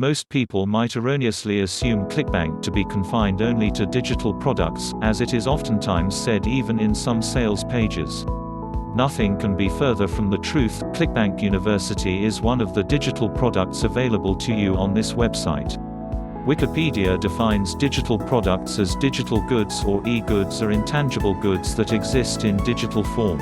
Most people might erroneously assume ClickBank to be confined only to digital products, as it is oftentimes said even in some sales pages. Nothing can be further from the truth. ClickBank University is one of the digital products available to you on this website. Wikipedia defines digital products as digital goods or e-goods or intangible goods that exist in digital form.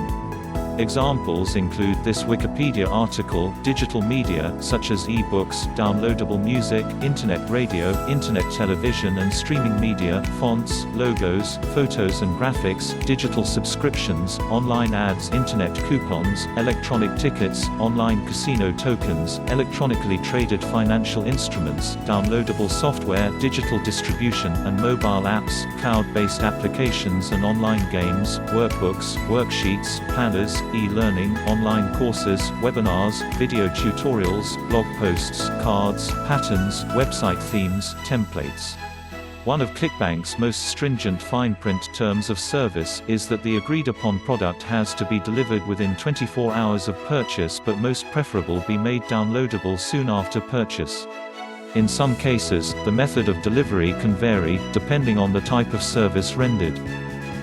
Examples include this Wikipedia article: digital media, such as e-books, downloadable music, internet radio, internet television and streaming media, fonts, logos, photos and graphics, digital subscriptions, online ads, internet coupons, electronic tickets, online casino tokens, electronically traded financial instruments, downloadable software, digital distribution and mobile apps, cloud-based applications and online games, workbooks, worksheets, planners, e-learning, online courses, webinars, video tutorials, blog posts, cards, patterns, website themes, templates. One of ClickBank's most stringent fine print terms of service is that the agreed-upon product has to be delivered within 24 hours of purchase, but most preferable be made downloadable soon after purchase. In some cases, the method of delivery can vary, depending on the type of service rendered.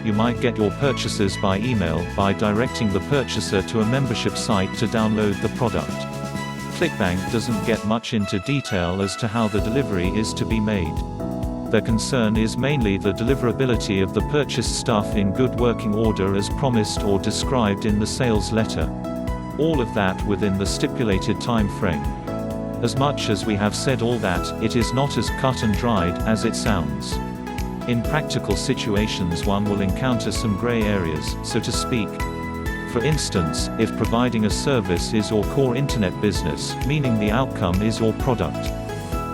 You might get your purchases by email, by directing the purchaser to a membership site to download the product. ClickBank doesn't get much into detail as to how the delivery is to be made. Their concern is mainly the deliverability of the purchased stuff in good working order as promised or described in the sales letter. All of that within the stipulated time frame. As much as we have said all that, it is not as cut and dried as it sounds. In practical situations one will encounter some gray areas, so to speak. For instance, if providing a service is your core internet business, meaning the outcome is your product.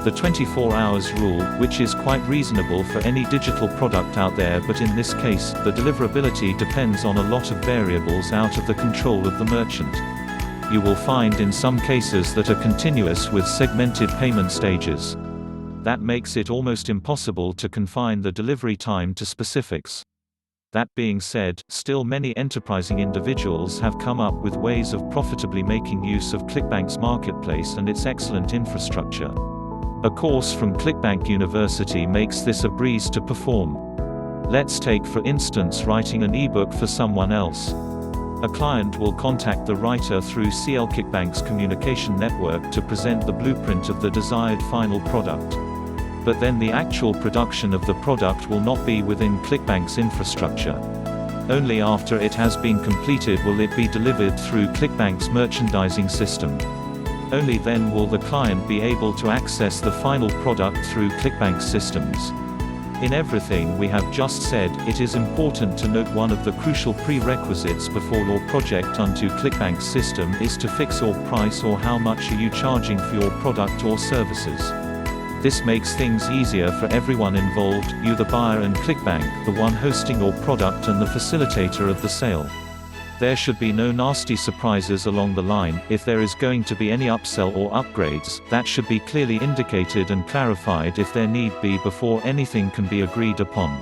The 24 hours rule, which is quite reasonable for any digital product out there, but in this case, the deliverability depends on a lot of variables out of the control of the merchant. You will find in some cases that are continuous with segmented payment stages. That makes it almost impossible to confine the delivery time to specifics. That being said, still many enterprising individuals have come up with ways of profitably making use of ClickBank's marketplace and its excellent infrastructure. A course from ClickBank University makes this a breeze to perform. Let's take for instance writing an ebook for someone else. A client will contact the writer through ClickBank's communication network to present the blueprint of the desired final product. But then the actual production of the product will not be within ClickBank's infrastructure. Only after it has been completed will it be delivered through ClickBank's merchandising system. Only then will the client be able to access the final product through ClickBank's systems. In everything we have just said, it is important to note one of the crucial prerequisites before your project onto ClickBank's system is to fix your price, or how much are you charging for your product or services. This makes things easier for everyone involved, you the buyer and ClickBank, the one hosting your product and the facilitator of the sale. There should be no nasty surprises along the line. If there is going to be any upsell or upgrades, that should be clearly indicated and clarified if there need be before anything can be agreed upon.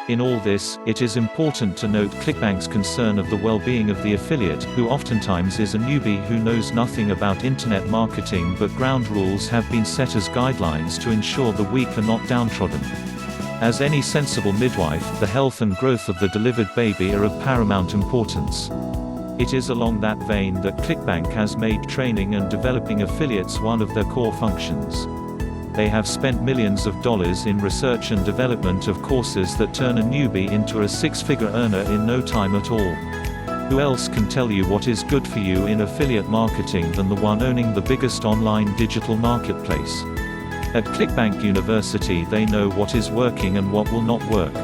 In all this, it is important to note ClickBank's concern of the well-being of the affiliate, who oftentimes is a newbie who knows nothing about internet marketing, but ground rules have been set as guidelines to ensure the weak are not downtrodden. As any sensible midwife, the health and growth of the delivered baby are of paramount importance. It is along that vein that ClickBank has made training and developing affiliates one of their core functions. They have spent millions of dollars in research and development of courses that turn a newbie into a six-figure earner in no time at all. Who else can tell you what is good for you in affiliate marketing than the one owning the biggest online digital marketplace? At ClickBank University they know what is working and what will not work.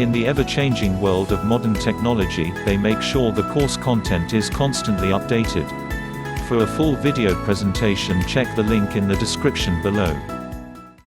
In the ever-changing world of modern technology, they make sure the course content is constantly updated. For a full video presentation, check the link in the description below.